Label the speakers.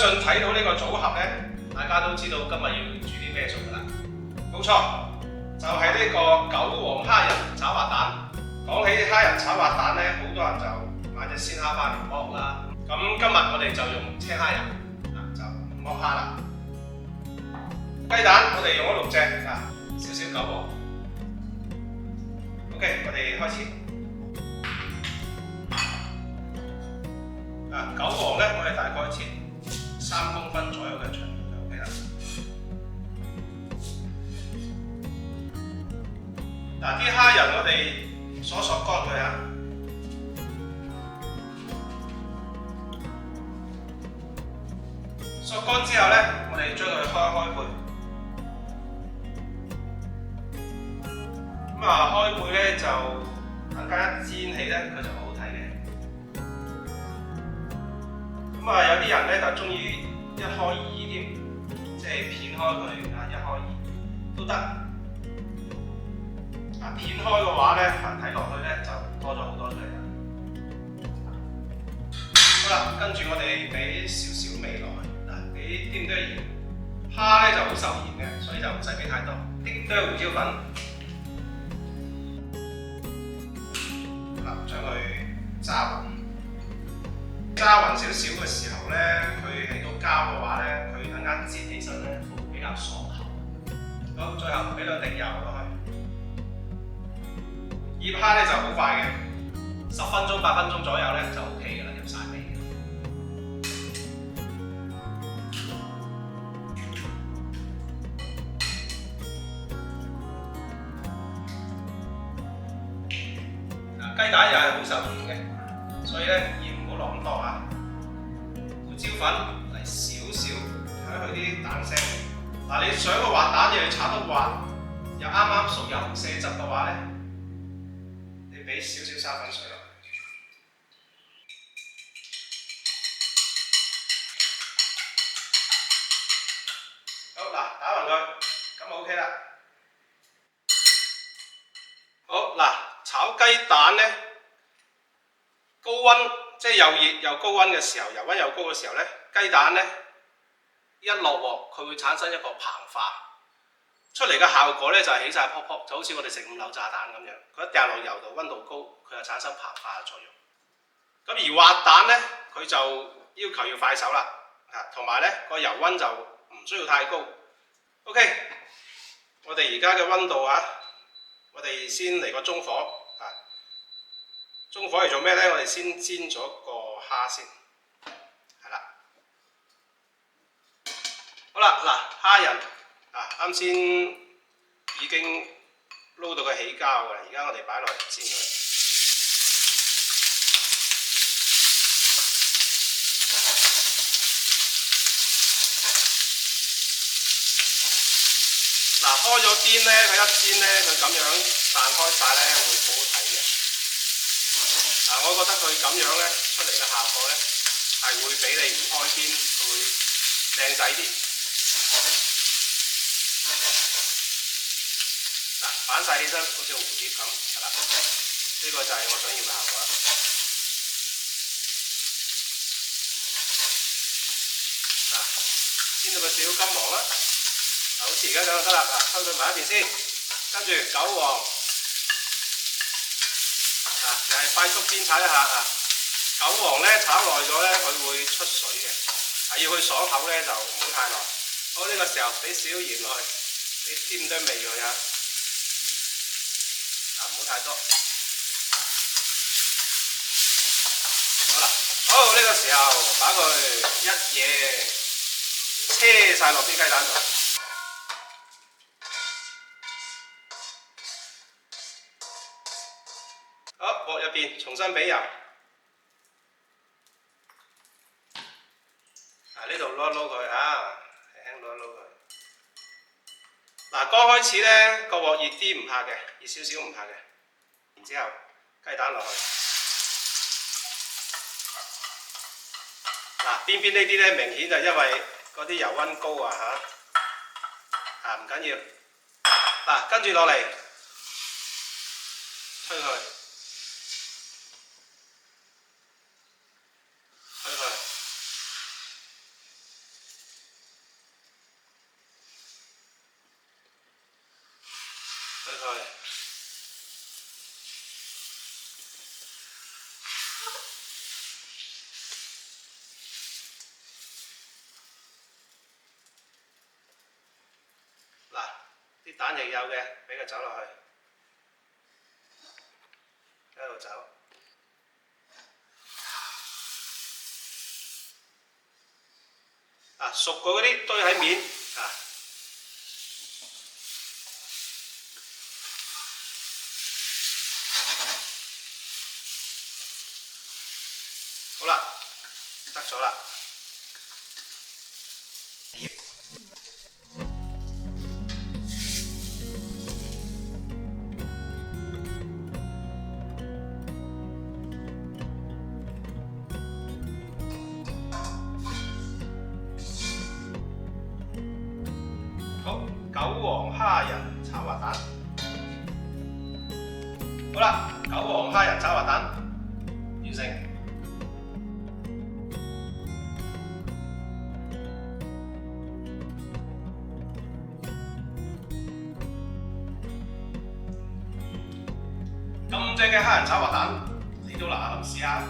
Speaker 1: 信睇到呢個組合咧，大家都知道今日要煮啲咩餸㗎啦。冇錯，就係呢個韭黃蝦仁炒滑蛋。講起蝦仁炒滑蛋咧，好多人就買隻鮮蝦翻嚟剝啦。咁今日我哋就用青蝦仁就剝蝦啦。雞蛋我哋用咗6隻少少韭黃。OK， 我哋開始。韭黃咧，我哋大概切3公分左右嘅長度就 OK 啦。啲蝦仁我哋索乾佢啊。索乾之後咧，我哋將佢開背。開背咧就等間煎起咧，佢就好睇嘅。有啲人咧就中意1開2添，即係片開佢1開2都得。片開嘅話咧，睇落去咧就多咗好多出嚟啦。好啦，跟住我哋俾少少味落去，俾啲咁多鹽。蝦咧就好受鹽嘅，所以就唔使俾太多。啲多胡椒粉，將佢炸勻。炸勻少少嘅時候咧，佢起到膠嘅話咧，佢等間煎起身咧會比較爽口。好，最後俾2滴油落去。醃蝦咧就好快嘅，10分鐘、8分鐘左右咧就 OK 嘅啦，入晒味嘅。雞蛋又係好受鹽嘅，所以咧鹽唔好落咁多啊。胡椒粉嚟少少，睇佢啲蛋腥。你想個滑蛋又要炒得滑，又啱啱熟又唔瀉汁嘅話咧，你俾少少沙粉水落去。好打勻佢，咁 OK 啦。好炒雞蛋咧，高溫即係又熱又高溫嘅時候，油溫又高嘅時候咧，雞蛋咧一落鑊，佢會產生一個膨化，出嚟嘅效果咧就係起晒泡泡，就好似我哋食5柳炸彈咁樣。佢一掉落油度，溫度高，佢就產生膨化嘅作用。咁而滑蛋咧，佢就要求要快手啦，同埋咧個油溫就唔需要太高。OK， 我哋而家嘅溫度我哋先嚟個中火。中火嚟做咩咧？我哋先煎咗個蝦先，係啦。好啦，蝦仁啱先已經撈到佢起膠㗎啦，而家我哋擺落嚟煎佢。開咗邊咧，佢一煎咧，佢咁樣散開晒咧，會好好睇嘅。我覺得佢咁樣咧出嚟嘅效果咧，係會比你唔開邊佢會靚仔啲。反晒起身，好似蝴蝶咁，係啦。呢個就係我想要嘅效果啦。煎到佢少金黃啦。好似而家咁就得啦，收佢埋一邊先，跟住韭黃，又係快速煎炒一下韭黃咧炒耐咗咧，佢會出水嘅，要佢爽口咧就唔好太耐。好，呢個時候俾少鹽落去，俾啲咁多味佢唔好太多。好啦，好呢個時候把佢一嘢車晒落啲雞蛋度。鑊入邊重新俾油，呢度撈一撈佢輕輕撈一撈佢。剛開始咧個鑊熱啲唔怕嘅，熱少少唔怕嘅。然之後雞蛋落去，邊邊呢啲咧明顯就因為嗰啲油溫高唔緊要。跟住落嚟推佢。去。嗱，啲蛋亦有嘅，俾佢走落去，一路走。啊，熟過嗰啲堆喺面啊。好啦，得咗啦。好，韭黃蝦仁炒滑蛋。好啦，韭黃蝦仁炒滑蛋完成。咁正嘅蝦仁炒滑蛋，你都嗱嗱臨試下。